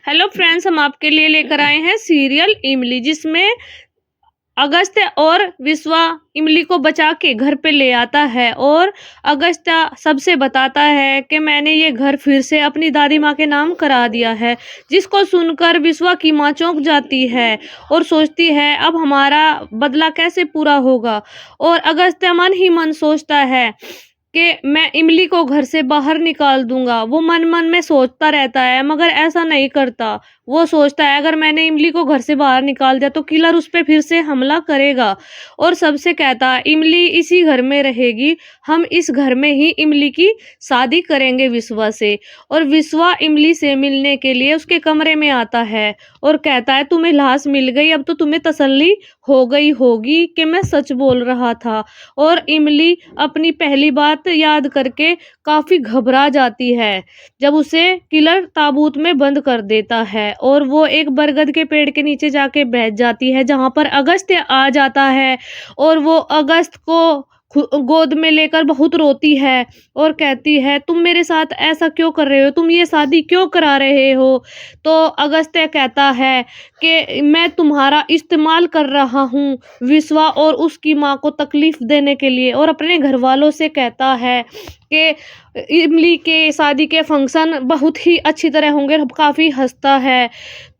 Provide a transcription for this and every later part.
Hello friends, हम आपके लिए लेकर आए हैं सीरियल इमली, जिसमें अगस्त्य और विश्वा इमली को बचा के घर पे ले आता है और अगस्त्य सबसे बताता है कि मैंने ये घर फिर से अपनी दादी माँ के नाम करा दिया है। जिसको सुनकर विश्वा की माँ चौंक जाती है और सोचती है अब हमारा बदला कैसे पूरा होगा। और अगस्त्य मन ही मन सोचता है कि मैं इमली को घर से बाहर निकाल दूंगा। वो मन मन में सोचता रहता है मगर ऐसा नहीं करता। वो सोचता है अगर मैंने इमली को घर से बाहर निकाल दिया तो किलर उस पे फिर से हमला करेगा और सबसे कहता है इमली इसी घर में रहेगी, हम इस घर में ही इमली की शादी करेंगे विश्वा से। और विश्वा इमली से मिलने के लिए उसके कमरे में आता है और कहता है तुम्हें लाश मिल गई, अब तो तुम्हें तसल्ली हो गई होगी कि मैं सच बोल रहा था। और इमली अपनी पहली बात याद करके काफी घबरा जाती है जब उसे किलर ताबूत में बंद कर देता है और वो एक बरगद के पेड़ के नीचे जाके बैठ जाती है, जहां पर अगस्त्य आ जाता है और वो अगस्त को गोद में लेकर बहुत रोती है और कहती है तुम मेरे साथ ऐसा क्यों कर रहे हो, तुम ये शादी क्यों करा रहे हो। तो अगस्त्य कहता है कि मैं तुम्हारा इस्तेमाल कर रहा हूँ विश्वा और उसकी माँ को तकलीफ देने के लिए। और अपने घर वालों से कहता है कि इमली के शादी के फंक्शन बहुत ही अच्छी तरह होंगे, काफ़ी हंसता है।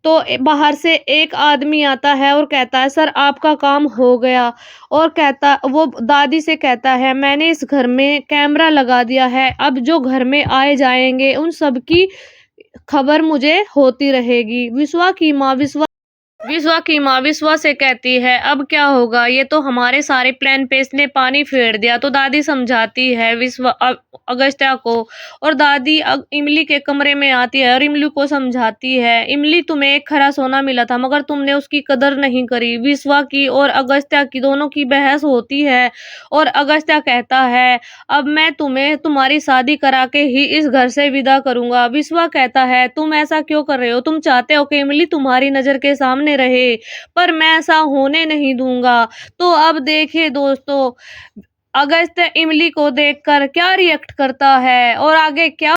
तो बाहर से एक आदमी आता है और कहता है सर आपका काम हो गया। और कहता वो दादी से कहता है मैंने इस घर में कैमरा लगा दिया है, अब जो घर में आए जाएंगे उन सब की खबर मुझे होती रहेगी। विश्वा से कहती है अब क्या होगा, ये तो हमारे सारे प्लान पे इसने पानी फेर दिया। तो दादी समझाती है अगस्त्या को और दादी इमली के कमरे में आती है और इमली को समझाती है इमली तुम्हें एक खरा सोना मिला था मगर तुमने उसकी कदर नहीं करी। विश्वा की और अगस्त्या की दोनों की बहस होती है और अगस्त्या कहता है अब मैं तुम्हें तुम्हारी शादी करा के ही इस घर से विदा करूंगा। विश्वा कहता है तुम ऐसा क्यों कर रहे हो, तुम चाहते हो कि इमली तुम्हारी नजर के सामने रहे, पर मैं ऐसा होने नहीं दूंगा। तो अब देखिए दोस्तों, अगस्त्य इमली को देखकर क्या रिएक्ट करता है और आगे क्या